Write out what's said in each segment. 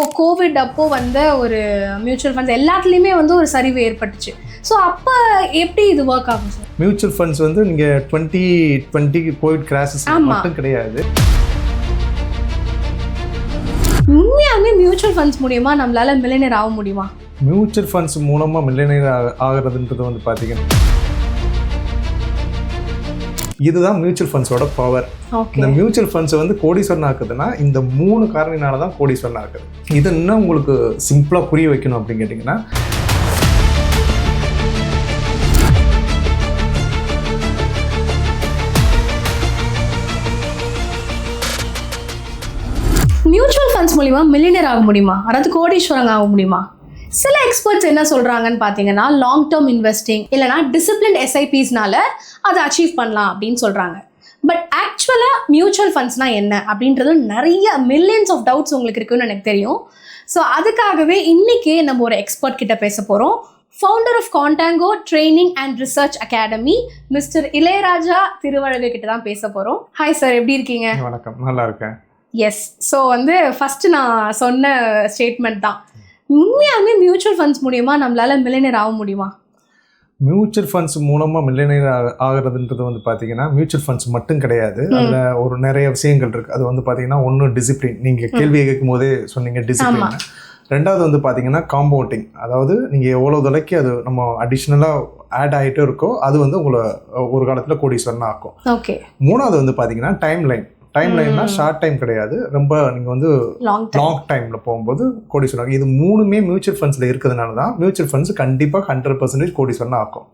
இப்போ கோவிட் அப்போ வந்த ஒரு மியூச்சுவல் ஃபண்ட்ஸ் எல்லாத்துலேயுமே வந்து ஒரு சரிவு ஏற்பட்டுச்சு. ஸோ அப்போ எப்படி இது ஒர்க் ஆகும் சார்? மியூச்சுவல் ஃபண்ட்ஸ் வந்து நீங்கள் 2020 கோவிட் கிராஷஸ் மட்டும் கிடையாது. உண்மையாலுமே மியூச்சுவல் ஃபண்ட்ஸ் மூலியமா நம்மளால மில்லியனர் ஆக முடியுமா? மியூச்சுவல் ஃபண்ட்ஸ் மூலமாக மில்லியனர் ஆகிறதுன்றது வந்து பார்த்தீங்கன்னா இதுதான் மியூச்சுவல் ஃபண்ட்ஸோட பவர். இந்த மியூச்சுவல் ஃபண்ட்ஸை வந்து கோடீஸ்வரன் ஆக்குதுன்னா இந்த 3 காரணினால தான் கோடீஸ்வரன் ஆக்குது. இது இன்னும் உங்களுக்கு சிம்பிளாக புரிய வைக்கணும் அப்படின்னு கேட்டிங்கன்னா, மியூச்சுவல் ஃபண்ட்ஸ் மூலிமா மில்லியனர் ஆக முடியுமா, அதாவது கோடீஸ்வரன் ஆக முடியுமா? சில எக்ஸ்பர்ட்ஸ் என்ன சொல்கிறாங்கன்னு பார்த்தீங்கன்னா, லாங் டேர்ம் இன்வெஸ்டிங் இல்லைனா டிசிப்ளின் எஸ்ஐபிஸ்னால அதை அச்சீவ் பண்ணலாம் அப்படின்னு சொல்கிறாங்க. பட் ஆக்சுவலாக மியூச்சுவல் ஃபண்ட்ஸ்னால் என்ன அப்படின்றது நிறைய மில்லியன்ஸ் ஆஃப் டவுட்ஸ் உங்களுக்கு இருக்குன்னு எனக்கு தெரியும். ஸோ அதுக்காகவே இன்றைக்கே நம்ம ஒரு எக்ஸ்பர்ட் கிட்ட பேச போகிறோம். Founder of contango training and research academy mister Ilayaraja Thiruvazhagu கிட்ட தான் பேச போகிறோம். ஹாய் சார், எப்படி இருக்கீங்க? வணக்கம், நல்லா இருக்கேன். எஸ், ஸோ வந்து ஃபஸ்ட்டு நான் சொன்ன ஸ்டேட்மெண்ட் தான், உண்மையாலுமே மியூச்சுவல் ஃபண்ட்ஸ் மூலியமா நம்மளால மில்லியனர் ஆக முடியுமா? மியூச்சுவல் ஃபண்ட்ஸ் மூலமாக மில்லியனர் ஆகிறதுன்றது வந்து பார்த்தீங்கன்னா மியூச்சுவல் ஃபண்ட்ஸ் மட்டும் கிடையாது. அதில் ஒரு நிறைய விஷயங்கள் இருக்குது. அது வந்து பார்த்தீங்கன்னா ஒன்று டிசிப்ளின், நீங்கள் கேள்வியை கேட்கும் போதே சொன்னீங்க டிசிப்ளின். ரெண்டாவது வந்து பார்த்தீங்கன்னா காம்பவுண்டிங், அதாவது நீங்கள் எவ்வளோ தொலைக்கு அது நம்ம அடிஷ்னலாக ஆட் ஆகிட்டே இருக்கோ அது வந்து உங்களை ஒரு காலத்தில் கோடீஸ்வரன் ஆக்கும். ஓகே. மூணாவது வந்து பார்த்தீங்கன்னா டைம் லைன்னா ஷார்ட் டைம் கிடையாது, ரொம்ப நீங்கள் வந்து லாங் டைமில் போகும்போது கோடீஸ்வரன். இது 3மே மியூச்சுவல் ஃபண்ட்ஸில் இருக்கிறதுனால தான் மியூச்சுவல் ஃபண்ட்ஸ் கண்டிப்பாக 100% கோடீஸ்வரன் ஆக்கும்.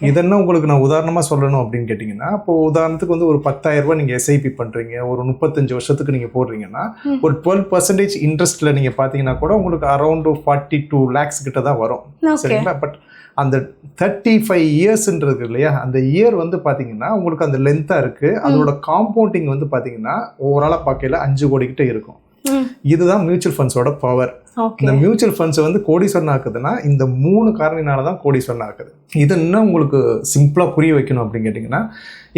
இதெல்லாம் உங்களுக்கு நான் உதாரணமாக சொல்லணும் அப்படின்னு கேட்டிங்கன்னா, இப்போ உதாரணத்துக்கு வந்து ஒரு 10,000 ரூபாய் நீங்கள் எஸ்ஐபி பண்ணுறீங்க, ஒரு 35 வருஷத்துக்கு நீங்கள் போடுறீங்கன்னா ஒரு 12% இன்ட்ரெஸ்ட்டில் நீங்கள் பார்த்தீங்கன்னா கூட உங்களுக்கு அரௌண்ட் 42 lakhs கிட்ட தான் வரும். சரிங்களா? பட் அந்த 35 இயர்ஸ்ன்றது இல்லையா, அந்த இயர் வந்து பார்த்தீங்கன்னா உங்களுக்கு அந்த லென்த்தாக இருக்குது. அதோட காம்பவுண்டிங் வந்து பார்த்தீங்கன்னா ஓவராலாக பார்க்கல 5 கோடி கிட்ட இருக்கும். இதுதான் மியூச்சுவல் ஃபண்ட்ஸோட பவர். இந்த மியூச்சுவல் ஃபண்ட்ஸை வந்து கோடீஸ்வரன் ஆக்குதுன்னா இந்த 3 காரணினால தான் கோடீஸ்வரன் ஆக்குது. இது இன்னும் உங்களுக்கு சிம்பிளாக புரிய வைக்கணும் அப்படின்னு கேட்டிங்கன்னா,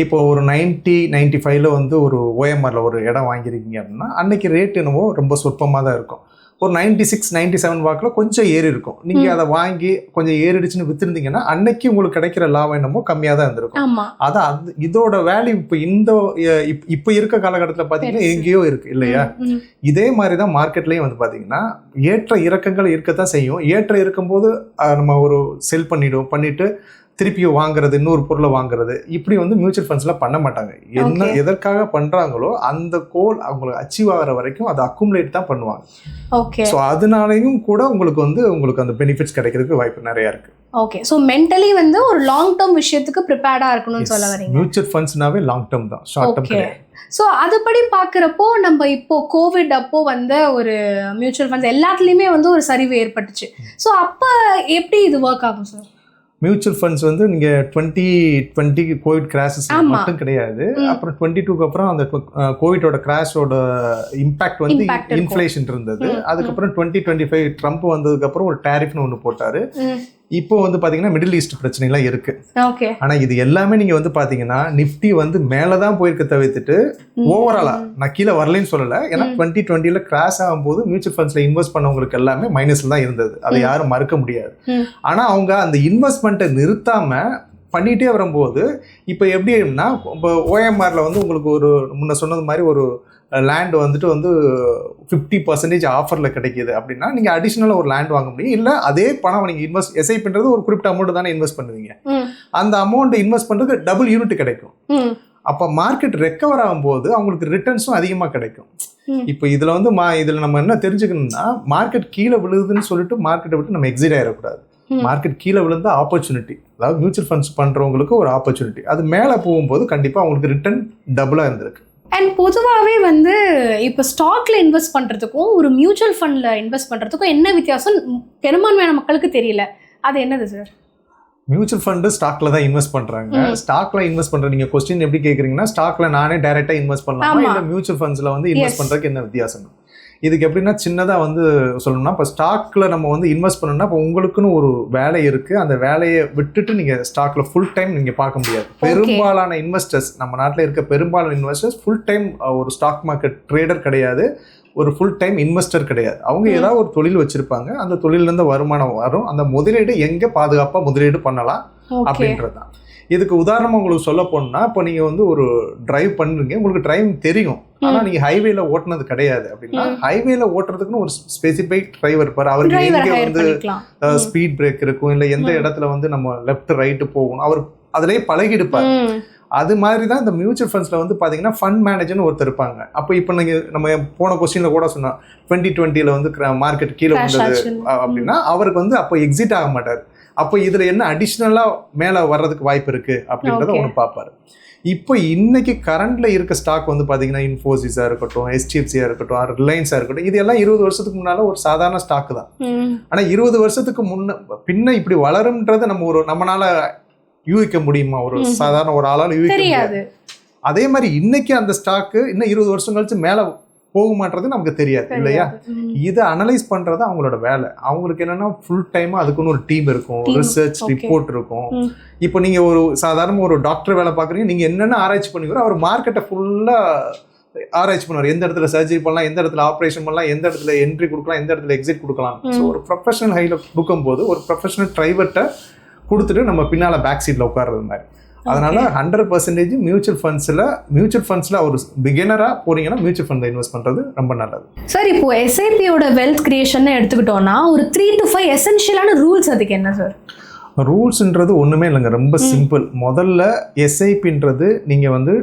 இப்போ ஒரு 95ல் வந்து ஒரு ஓஎம்ஆரில் ஒரு இடம் வாங்கியிருக்கீங்க அப்படின்னா அன்னைக்கு ரேட் என்னவோ ரொம்ப சொற்பமாக தான் இருக்கும். ஒரு 96, 97 வாக்கில் கொஞ்சம் ஏறி இருக்கும். நீங்கள் அதை வாங்கி கொஞ்சம் ஏறிடுச்சுன்னு விற்றுருந்தீங்கன்னா அன்னைக்கு உங்களுக்கு கிடைக்கிற லாபம் என்னமோ கம்மியாக தான் இருந்திருக்கும். அதான் இதோட வேல்யூ இப்போ இருக்க காலகட்டத்தில் பார்த்தீங்கன்னா எங்கேயோ இருக்குது இல்லையா? இதே மாதிரி தான் மார்க்கெட்லேயும் வந்து பார்த்தீங்கன்னா ஏற்ற இறக்கங்கள் இருக்கத்தான் செய்யும். ஏற்ற இருக்கும்போது நம்ம ஒரு செல் பண்ணிட்டு திருப்பியும் வாங்குறது, இன்னொரு பொருளை வாங்குறது, இப்படி வந்து மியூச்சுவல் ஃபண்ட்ஸ்லாம் பண்ண மாட்டாங்க. என்ன எதற்காக பண்ணுறாங்களோ அந்த கோல் அவங்களுக்கு அச்சீவ் ஆகிற வரைக்கும் அதை அக்குமுலேட் தான் பண்ணுவாங்க. ஓகே. ஸோ அதனாலையும் கூட உங்களுக்கு அந்த பெனிஃபிட்ஸ் கிடைக்கிறதுக்கு வாய்ப்பு நிறையா இருக்குது. ஓகே. ஸோ mentally வந்து ஒரு லாங் டேர்ம் விஷயத்துக்கு ப்ரிப்பேர்டாக இருக்கணும்னு சொல்ல வரீங்க. மியூச்சுவல் ஃபண்ட்ஸ்னாவே லாங் டேர்ம் தான், ஷார்ட் டேர்ம் கிடையாது. ஸோ அதுபடி பார்க்குறப்போ நம்ம இப்போ கோவிட் அப்போ வந்த ஒரு மியூச்சுவல் ஃபண்ட்ஸ் எல்லாத்துலேயுமே வந்து ஒரு சரிவு ஏற்பட்டுச்சு. ஸோ அப்போ எப்படி இது ஒர்க் ஆகும் சார்? மியூச்சுவல் ஃபண்ட்ஸ் வந்து நீங்கள் 2020 கோவிட் கிராஷஸ் மட்டும் கிடையாது. அப்புறம் 22க்கு அப்புறம் அந்த கோவிடோட கிராஷோட இம்பாக்ட் வந்து இன்ஃப்ளேஷன் இருந்தது. அதுக்கப்புறம் 2025 ட்ரம்ப் வந்ததுக்கப்புறம் ஒரு டேரிஃப்னு ஒன்று போட்டார். இப்போ வந்து பார்த்தீங்கன்னா மிடில் ஈஸ்ட் பிரச்சனைலாம் இருக்குது. ஆனால் இது எல்லாமே நீங்கள் வந்து பார்த்தீங்கன்னா நிஃப்டி வந்து மேலே தான் போயிருக்க தவிர்த்துட்டு ஓவராலாக நான் கீழே வரலன்னு சொல்லலை. ஏன்னா 2020ல் கிராஷ் ஆகும்போது மியூச்சுவல் ஃபண்ட்ஸில் இன்வெஸ்ட் பண்ணவங்களுக்கு எல்லாமே மைனஸில் தான் இருந்தது, அதை யாரும் மறுக்க முடியாது. ஆனால் அவங்க அந்த இன்வெஸ்ட்மெண்ட்டை நிறுத்தாமல் பண்ணிகிட்டே வரும்போது இப்போ எப்படின்னா, இப்போ ஓஎம்ஆரில் வந்து உங்களுக்கு ஒரு முன்ன சொன்னது மாதிரி ஒரு லேண்ட் வந்துட்டு 50% ஆஃபரில் கிடைக்கிது அப்படின்னா நீங்கள் அடிஷ்னலாக ஒரு லேண்ட் வாங்க முடியும். இல்லை அதே பணம் நீங்கள் எஸ்ஐ பண்ணுறது ஒரு குறிப்பிட்ட அமௌண்ட் தானே இன்வெஸ்ட் பண்ணுவீங்க. அந்த அமௌண்ட்டை இன்வெஸ்ட் பண்ணுறது டபுள் யூனிட் கிடைக்கும். அப்போ மார்க்கெட் ரெக்கவர் ஆகும்போது அவங்களுக்கு ரிட்டர்ன்ஸும் அதிகமாக கிடைக்கும். இப்போ இதில் வந்து இதில் நம்ம என்ன தெரிஞ்சுக்கணும்னா, மார்க்கெட் கீழே விழுதுன்னு சொல்லிட்டு மார்க்கெட்டை விட்டு நம்ம எக்ஸிட் ஆகிடக்கூடாது. மார்க்கெட் கீழே விழுந்த ஆப்பர்ச்சுனிட்டி, அதாவது மியூச்சுவல் ஃபண்ட்ஸ் பண்ணுறவங்களுக்கு ஒரு ஆப்பர்ச்சுனிட்டி, அது மேலே போகும்போது கண்டிப்பாக அவங்களுக்கு ரிட்டர்ன் டபுளாக இருந்திருக்கு. அண்ட் பொதுவாகவே வந்து இப்போ ஸ்டாக்ல இன்வெஸ்ட் பண்ணுறதுக்கும் ஒரு மியூச்சுவல் ஃபண்டில் இன்வெஸ்ட் பண்ணுறதுக்கும் என்ன வித்தியாசம் பெரும்பான்மையான மக்களுக்கு தெரியல. அது என்னது சார்? மியூச்சுவல் ஃபண்டு ஸ்டாக்ல தான் இன்வெஸ்ட் பண்ணுறாங்க. ஸ்டாக்ல இன்வெஸ்ட் பண்ணுற நீங்கள் கொஸ்டின் எப்படி கேட்குறீங்கன்னா, ஸ்டாக்ல நானே டைரெக்டாக இன்வெஸ்ட் பண்ணலாமா இல்லை மியூச்சுவல் ஃபண்ட்ஸில் வந்து இன்வெஸ்ட் பண்ணுறதுக்கு என்ன வித்தியாசம்? இதுக்கு எப்படின்னா சின்னதாக வந்து சொல்லணும்னா, இப்போ ஸ்டாக்கில் நம்ம வந்து இன்வெஸ்ட் பண்ணணும்னா இப்போ உங்களுக்குன்னு ஒரு வேலை இருக்குது. அந்த வேலையை விட்டுட்டு நீங்கள் ஸ்டாக்கில் ஃபுல் டைம் நீங்கள் பார்க்க முடியாது. பெரும்பாலான இன்வெஸ்டர்ஸ், நம்ம நாட்டில் இருக்க பெரும்பாலான இன்வெஸ்டர்ஸ் ஃபுல் டைம் ஒரு ஸ்டாக் மார்க்கெட் ட்ரேடர் கிடையாது, ஒரு ஃபுல் டைம் இன்வெஸ்டர் கிடையாது. அவங்க ஏதாவது ஒரு தொழில் வச்சிருப்பாங்க, அந்த தொழிலேருந்து வருமானம் வரும், அந்த முதலீடு எங்கே பாதுகாப்பாக முதலீடு பண்ணலாம் அப்படின்றது தான். இதுக்கு உதாரணமாக உங்களுக்கு சொல்ல போனா, இப்போ நீங்கள் வந்து ஒரு டிரைவ் பண்ணுறீங்க, உங்களுக்கு டிரைவிங் தெரியும், ஆனால் நீங்கள் ஹைவேல ஓட்டுனது கிடையாது அப்படின்னா, ஹைவேல ஓட்டுறதுக்குன்னு ஒரு ஸ்பெசிஃபிக் டிரைவர் இருப்பார். அவருக்கு எங்கே வந்து ஸ்பீட் பிரேக் இருக்கும், இல்லை எந்த இடத்துல வந்து நம்ம லெஃப்ட் ரைட்டு போகணும், அவர் அதிலேயே பழகிடுப்பார். அது மாதிரி தான் இந்த மியூச்சுவல் ஃபண்ட்ஸில் வந்து பார்த்தீங்கன்னா ஃபண்ட் மேனேஜர்னு ஒருத்தர் இருப்பாங்க. அப்போ இப்போ நீங்கள் நம்ம போன கொஸ்டினில் கூட சொன்னோம் 2020 வந்து மார்க்கெட் கீழே வந்தது அப்படின்னா, அவருக்கு வந்து அப்போ எக்ஸிட் ஆக மாட்டார். அப்போ இதில் என்ன அடிஷ்னலாக மேலே வர்றதுக்கு வாய்ப்பு இருக்குது அப்படின்றத ஒன்று பார்ப்பார். இப்போ இன்னைக்கு கரண்ட்ல இருக்க ஸ்டாக் வந்து பார்த்தீங்கன்னா இன்ஃபோசிஸாக இருக்கட்டும், HDFCயாக இருக்கட்டும், ரிலையன்ஸாக இருக்கட்டும், இது எல்லாம் 20 வருஷத்துக்கு முன்னால் ஒரு சாதாரண ஸ்டாக்கு தான். ஆனால் 20 வருஷத்துக்கு பின்ன இப்படி வளரும்ன்றது நம்மளால யூகிக்க முடியுமா? ஒரு சாதாரண ஒரு ஆளால் யூகிக்க முடியாது. அதே மாதிரி இன்னைக்கு அந்த ஸ்டாக்கு இன்னும் 20 வருஷம் கழிச்சு மேலே போகுமான்றது நமக்கு தெரியாது இல்லையா? இதை அனலைஸ் பண்றது அவங்களோட வேலை. அவங்களுக்கு என்னன்னா ஃபுல் டைமா அதுக்குன்னு ஒரு டீம் இருக்கும், ரிசர்ச் ரிப்போர்ட் இருக்கும். இப்போ நீங்க ஒரு சாதாரண ஒரு டாக்டர் வேலை பார்க்குறீங்க, நீங்க என்னென்ன ஆராய்ச்சி பண்ணுவீங்களோ அவர் மார்க்கெட்டை ஃபுல்லா ஆராய்ச்சி பண்ணுவார். எந்த இடத்துல சர்ஜரி பண்ணலாம், எந்த இடத்துல ஆப்ரேஷன் பண்ணலாம், எந்த இடத்துல என்ட்ரி கொடுக்கலாம், எந்த இடத்துல எக்ஸிட் கொடுக்கலாம். ஸோ ஒரு ப்ரொஃபஷனல் ஹைல புக்கும் போது ஒரு ப்ரொஃபஷனல் டிரைவர்கிட்ட கொடுத்துட்டு நம்ம பின்னால பேக் சீட்ல உட்கார்றது மாதிரி. அதனால 100% மியூச்சுவல் ஃபண்ட்ஸ்ல ஒரு பிகினரா போறீங்கன்னா மியூச்சுவல் ஃபண்ட்ல இன்வெஸ்ட் பண்றது ரொம்ப நல்லது. சார், இப்போ SIP-யோட வெல்த் கிரியேஷன் எடுத்துக்கிட்டோம்னா ஒரு 3 to 5 எசென்ஷியலான ரூல்ஸ் அதுக்கு என்ன சார்? ரூல்ஸ்ன்றது ஒண்ணுமே இல்லைங்க, ரொம்ப சிம்பிள். முதல்ல SIP-ன்றது நீங்க வந்து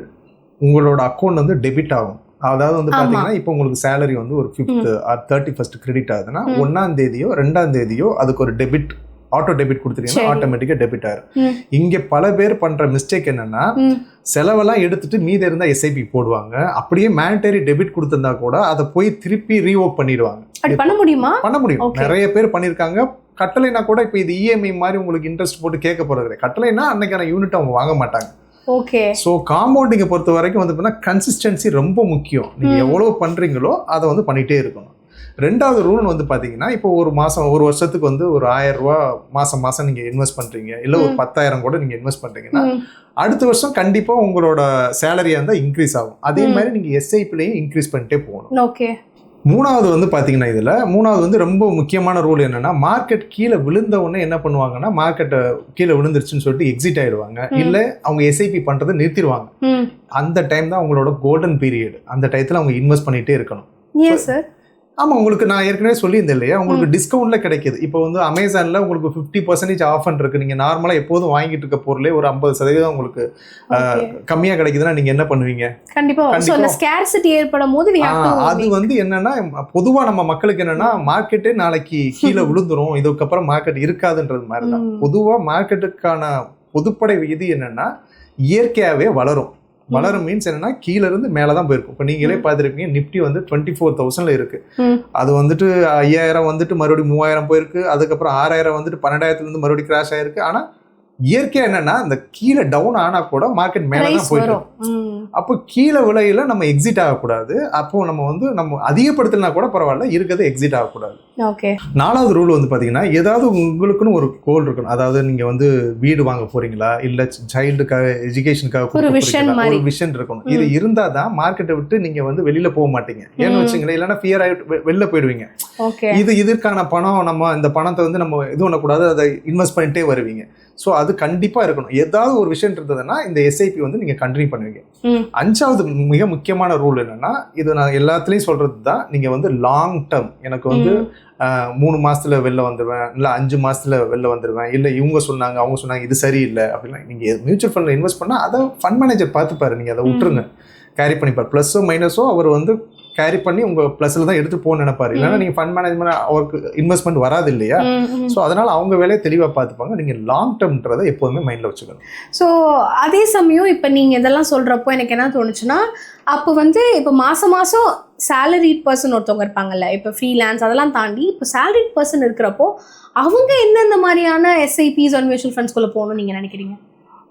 உங்களோட அக்கௌண்ட் வந்து டெபிட் ஆகும். அதாவது வந்து பாத்தீங்கன்னா இப்போ உங்களுக்கு சேலரி வந்து ஒரு 5th or 31st கிரெடிட் ஆகுதுன்னா 1ஆம் தேதியோ 2ஆம் தேதியோ அதுக்கு ஒரு டெபிட் ஆட்டோ டெபிட் கொடுத்துட்டீங்கன்னா ஆட்டோமேட்டிக்கா டெபிட் ஆயிரும். இங்க பல பேர் பண்ற மிஸ்டேக் என்னன்னா, செலவெல்லாம் எடுத்துட்டு மீதி இருந்தா SIP போடுவாங்க. அப்படியே மேண்டேரி டெபிட் கொடுத்திருந்தா கூட அதை போய் திருப்பி ரீஓப் பண்ணிடுவாங்க. பண்ண முடியுமா? பண்ண முடியும். நிறைய பேர் பண்ணிருக்காங்க. கட்டளைனா கூட இப்போ இது EMI மாதிரி உங்களுக்கு இன்ட்ரெஸ்ட் போட்டு கேட்க போறது கிடையாது. கட்டளைனா அன்னைக்கான யூனிட் அவங்க வாங்க மாட்டாங்க. ஓகே. ஸோ காம்பவுண்டிங்கை பொறுத்த வரைக்கும் வந்து பார்த்தீங்கன்னா கன்சிஸ்டன்சி ரொம்ப முக்கியம். நீங்கள் எவ்வளோ பண்ணுறீங்களோ அதை வந்து பண்ணிகிட்டே இருக்கணும். 2வது ரூல் வந்து பார்த்தீங்கன்னா, இப்போ ஒரு வருஷத்துக்கு வந்து ஒரு 1000 ரூபா மாதம் நீங்கள் இன்வெஸ்ட் பண்ணுறீங்க, இல்லை ஒரு 10,000 கூட நீங்கள் இன்வெஸ்ட் பண்ணுறீங்கன்னா அடுத்த வருஷம் கண்டிப்பாக உங்களோட சேலரியாக இருந்தால் இன்க்ரீஸ் ஆகும். அதே மாதிரி நீங்கள் SIP-லையும் இன்க்ரீஸ் பண்ணிட்டே போகணும். ஓகே. 3வது வந்து பார்த்தீங்கன்னா, இதில் 3வது வந்து ரொம்ப முக்கியமான ரூல் என்னன்னா, மார்க்கெட் கீழே விழுந்த உடனே என்ன பண்ணுவாங்கன்னா, மார்க்கெட்டை கீழே விழுந்துருச்சுன்னு சொல்லிட்டு எக்ஸிட் ஆயிடுவாங்க, இல்லை அவங்க SIP பண்ணுறதை நிறுத்திடுவாங்க. அந்த டைம் தான் அவங்களோட கோல்டன் பீரியட். அந்த டயத்தில் அவங்க இன்வெஸ்ட் பண்ணிகிட்டே இருக்கணும். ஏன் சார்? ஆமாம், உங்களுக்கு நான் ஏற்கனவே சொல்லியிருந்தேன் இல்லையா, உங்களுக்கு டிஸ்கவுண்ட்ல கிடைக்குது. இப்போ வந்து அமேசானில் உங்களுக்கு 50% ஆஃபர் இருக்கு. நீங்கள் நார்மலாக எப்போதும் வாங்கிட்டு இருக்க பொருளே ஒரு 50% உங்களுக்கு கம்மியாக கிடைக்குதுன்னா நீங்கள் என்ன பண்ணுவீங்க? கண்டிப்பாக ஸ்கேர்சிட்டி ஏற்படும் போது அது வந்து என்னன்னா, பொதுவாக நம்ம மக்களுக்கு என்னன்னா, மார்க்கெட்டே நாளைக்கு கீழே விழுந்துரும், இதுக்கப்புறம் மார்க்கெட் இருக்காதுன்றது மாதிரி தான். பொதுவாக மார்க்கெட்டுக்கான பொதுப்படை விதி என்னன்னா, இயற்கையாகவே வளரும். வளரும் மீன்ஸ் என்னன்னா, கீழே இருந்து மேலே தான் போயிருக்கும். இப்போ நீங்களே பார்த்துருப்பீங்க, நிப்டி வந்து 24,000 இருக்கு. அது வந்துட்டு 5000 வந்துட்டு மறுபடியும் 3000 போயிருக்கு. அதுக்கப்புறம் 6000 வந்துட்டு 12,000 மறுபடியும் கிராஷ் ஆயிருக்கு. ஆனால் இயற்கை என்னன்னா, அந்த கீழே டவுன் ஆனா கூட மார்க்கெட் மேலே தான் போயிடும். அப்போ கீழே விலையில நம்ம எக்ஸிட் ஆகக்கூடாது. அப்போ நம்ம அதிகப்படுத்தினா கூட பரவாயில்ல, இருக்கிறது எக்ஸிட் ஆகக்கூடாது. 4வது ரூல் வந்து பாத்தீங்கன்னா, ஏதாவது உங்களுக்குன்னு ஒரு கோல் இருக்கணும். அதாவது நீங்க வந்து வீடு வாங்க போறீங்களா, இல்ல சைல்டுக்காக எஜுகேஷனுக்காக ஒரு விஷன் இருக்கணும். இது இருந்தா தான் மார்க்கெட்டை விட்டு நீங்க வந்து வெளியில போக மாட்டீங்க. ஏன்னு வச்சுங்களேன், இல்லைன்னா ஃபியர் ஆகிட்டு வெளில போயிடுவீங்க. இதற்கான பணம், நம்ம இந்த பணத்தை வந்து நம்ம இது பண்ணக்கூடாது, அதை இன்வெஸ்ட் பண்ணிட்டே வருவீங்க. ஸோ அது கண்டிப்பாக இருக்கணும். ஏதாவது ஒரு விஷயம் இருந்ததுன்னா இந்த SIP வந்து நீங்கள் கண்டினியூ பண்ணுவீங்க. 5வது மிக முக்கியமான ரூல் என்னன்னா, இது நான் எல்லாத்துலேயும் சொல்கிறது தான், நீங்கள் வந்து லாங் டேர்ம், எனக்கு வந்து 3 மாதத்தில் வெளில வந்துடுவேன், இல்லை 5 மாதத்தில் வெளில வந்துடுவேன், இல்லை இவங்க சொன்னாங்க அவங்க சொன்னாங்க இது சரியில்லை அப்படின்னா, நீங்கள் மியூச்சுவல் ஃபண்டில் இன்வெஸ்ட் பண்ணால் அதை ஃபண்ட் மேனேஜர் பார்த்துப்பாரு. நீங்கள் அதை விட்டுருங்க, கேரி பண்ணிப்பார். ப்ளஸ்ஸோ மைனஸோ அவர் வந்து கேரி பண்ணி உங்க பிளஸ்ல தான் எடுத்து போக நினைப்பாரு. இல்லைன்னா நீங்க ஃபண்ட் மேனேஜ்மெண்ட் அவருக்கு இன்வெஸ்ட்மெண்ட் வராது இல்லையா? ஸோ அதனால அவங்க வேலையை தெளிவாக பார்த்துப்பாங்க. நீங்க லாங் டேர்ம்ன்றதை எப்போதுமே மைண்ட்ல வச்சுக்கணும். ஸோ அதே சமயம் இப்போ நீங்க இதெல்லாம் சொல்றப்போ எனக்கு என்ன தோணுச்சுன்னா, அப்போ வந்து இப்போ மாசம் சேலரிட் பர்சன் ஒருத்தவங்க இருப்பாங்கல்ல, இப்போ ஃப்ரீலான்ஸ் அதெல்லாம் தாண்டி இப்போ சேலரிட் பர்சன் இருக்கிறப்போ அவங்க எந்தெந்த மாதிரியான SIPs அண்ட் மியூச்சுவல் ஃபண்ட்ஸ்குள்ள போகணும்னு நீங்க நினைக்கிறீங்க?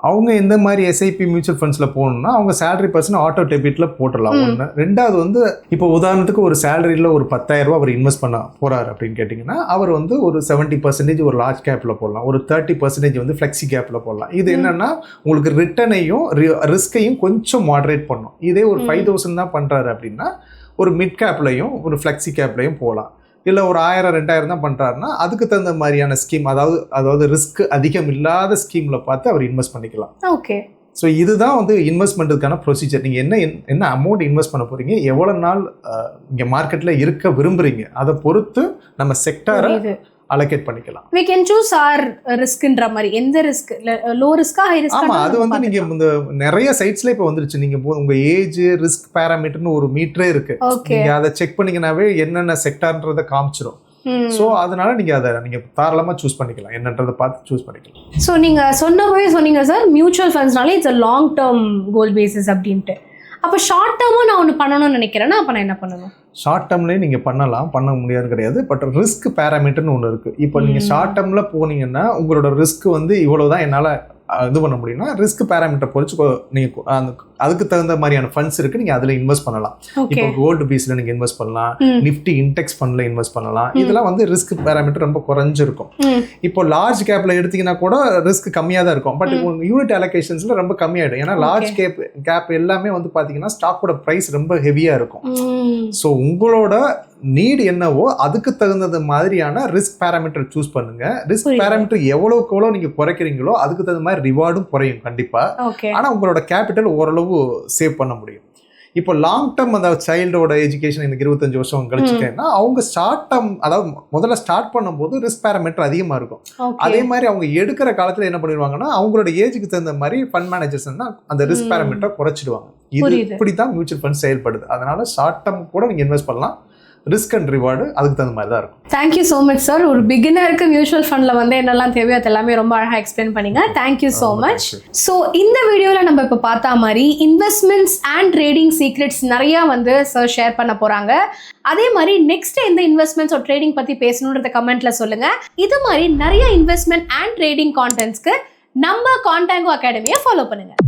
அவங்க எந்த மாதிரி SIP மியூச்சுவல் ஃபண்ட்ஸில் போகணும்னா, அவங்க சேலரி பர்சன் ஆட்டோ டெபிட்டில் போட்டுடலாம். 1. 2வது வந்து இப்போ உதாரணத்துக்கு ஒரு சேலரியில் ஒரு 10,000 ரூபா அவர் இன்வெஸ்ட் பண்ண போகிறார் அப்படின்னு கேட்டிங்கன்னா, அவர் வந்து ஒரு 70% ஒரு லார்ஜ் கேப்பில் போடலாம், ஒரு 30% வந்து ஃப்ளெக்ஸி கேப்பில் போடலாம். இது என்னென்னா உங்களுக்கு ரிட்டர்னையும் ரிஸ்கையும் கொஞ்சம் மாடரேட் பண்ணும். இதே ஒரு 5,000 தான் பண்ணுறாரு அப்படின்னா ஒரு மிட் கேப்லையும் ஒரு ஃப்ளெக்ஸி கேப்லையும் போகலாம். இல்லை ஒரு 1000-2000 தான் பண்ணுறாருன்னா அதுக்கு தகுந்த மாதிரியான ஸ்கீம், அதாவது ரிஸ்க் அதிகம் இல்லாத ஸ்கீமில் பார்த்து அவர் இன்வெஸ்ட் பண்ணிக்கலாம். ஓகே. ஸோ இதுதான் வந்து இன்வெஸ்ட்மெண்ட்டுக்கான ப்ரொசீஜர். நீங்கள் என்ன அமௌண்ட் இன்வெஸ்ட் பண்ண போகிறீங்க, எவ்வளோ நாள் இங்கே மார்க்கெட்டில் இருக்க விரும்புகிறீங்க, அதை பொறுத்து நம்ம செக்டாரை அலோகேட் பண்ணிக்கலாம். we can choose our riskன்ற மாதிரி. எந்த ரிஸ்க், லோ ரிஸ்கா ஹை ரிஸ்கா? ஆமா, அது வந்து நீங்க இந்த நிறைய சைட்ஸ்ல இப்ப வந்துருச்சு. நீங்க உங்க ஏஜ் ரிஸ்க் பாராமீட்டர்னு ஒரு மீட்டரே இருக்கு. நீங்க அதை செக் பண்ணீங்கன்னாவே என்னென்ன செக்டார்ன்றதை காமிச்சிரும். ஸோ அதனால நீங்க தாராளமா சூஸ் பண்ணிக்கலாம், என்னன்றதை பார்த்து சூஸ் பண்ணிக்கலாம். ஸோ நீங்க சொன்னீங்க சார், மியூச்சுவல் ஃபண்ட்ஸ்னாலே it's a long term goal basis அப்படின்ட்டு. அப்போ ஷார்ட் டேர்மும் நான் ஒன்று பண்ணணும்னு நினைக்கிறேன்னா அப்போ நான் என்ன பண்ணணும்? ஷார்ட் டேர்ம்லேயே நீங்கள் பண்ண முடியாது கிடையாது. பட் ரிஸ்க் பேராமீட்டர்னு ஒன்று இருக்குது. இப்போ நீங்கள் ஷார்ட் டேர்மில் போனீங்கன்னா உங்களோட ரிஸ்க் வந்து இவ்வளோ தான் என்னால் இது பண்ண முடியும்னா ரிஸ்க் பேராமீட்டர் பொறுத்து நீங்கள் அதுக்கு தகுந்த மாதிரியான ஃபண்ட்ஸ் இருக்குது, நீங்கள் அதில் இன்வெஸ்ட் பண்ணலாம். இப்போ கோல்டு பீஸில் நீங்கள் இன்வெஸ்ட் பண்ணலாம், நிஃப்டி இன்டெக்ஸ் ஃபண்டில் இன்வெஸ்ட் பண்ணலாம். இதெல்லாம் வந்து ரிஸ்க் பேராமீட்டர் ரொம்ப குறைஞ்சிருக்கும். இப்போ லார்ஜ் கேப்பில் எடுத்தீங்கன்னா கூட ரிஸ்க் கம்மியாக தான் இருக்கும். பட் யூனிட் அலோகேஷன்ஸில் ரொம்ப கம்மியாகிடும். ஏன்னா லார்ஜ் கேப் எல்லாமே வந்து பார்த்தீங்கன்னா ஸ்டாக்கோட ப்ரைஸ் ரொம்ப ஹெவியாக இருக்கும். ஸோ உங்களோட நீட் என்னவோ அதுக்கு தகுந்தது மாதிரியான ரிஸ்க் பேராமீட்டர் சூஸ் பண்ணுங்க. ரிஸ்க் பேராமீட்டர் எவ்வளவுக்கு எவ்வளோ நீங்க குறைக்கிறீங்களோ அதுக்கு தகுந்த மாதிரி ரிவார்டும் குறையும் கண்டிப்பா. ஆனா உங்களோட கேபிட்டல் ஓரளவு சேவ் பண்ண முடியும். இப்போ லாங் டேர்ம் அந்த சைல்டோட எஜுகேஷன் எனக்கு 25 வருஷம் கழிச்சுட்டேன்னா அவங்க ஷார்ட் டேர்ம், அதாவது முதல்ல ஸ்டார்ட் பண்ணும்போது ரிஸ்க் பேராமீட்டர் அதிகமா இருக்கும். அதே மாதிரி அவங்க எடுக்கிற காலத்துல என்ன பண்ணிடுவாங்கன்னா அவங்களோட ஏஜுக்கு தகுந்த மாதிரி ஃபண்ட் மேனேஜர்ஸ் அந்த ரிஸ்க் பேராமீட்டர் குறைச்சிடுவாங்க. இது இப்படித்தான் மியூச்சுவல் ஃபண்ட் செயல்படுது. அதனால ஷார்ட் டேர்ம் கூட நீங்க இன்வெஸ்ட் பண்ணலாம். ரிஸ்க் அண்ட் ரிவார்டு அதுக்கு தகுந்த மாதிரி தான் இருக்கும். Thank you so much sir. ஒரு பிகினருக்கு மியூச்சுவல் ஃபண்டில் வந்து என்னெல்லாம் தேவையோ அது எல்லாமே ரொம்ப அழகாக எக்ஸ்பிளைன் பண்ணிங்க. Thank you so much. ஸோ இந்த வீடியோவில் நம்ம இப்போ பார்த்தா மாதிரி இன்வெஸ்ட்மெண்ட்ஸ் அண்ட் ட்ரேடிங் சீக்ரெட்ஸ் நிறையா வந்து சார் ஷேர் பண்ண போகிறாங்க. அதே மாதிரி நெக்ஸ்ட் எந்த இன்வெஸ்ட்மெண்ட்ஸ் ஒரு ட்ரேடிங் பற்றி பேசணுன்றத கமெண்ட்ல சொல்லுங்கள். இது மாதிரி நிறைய இன்வெஸ்ட்மெண்ட் அண்ட் ட்ரேடிங் கான்டென்ட்ஸ்க்கு நம்ம கான்டாங்கோ அகாடமியை ஃபாலோ பண்ணுங்கள்.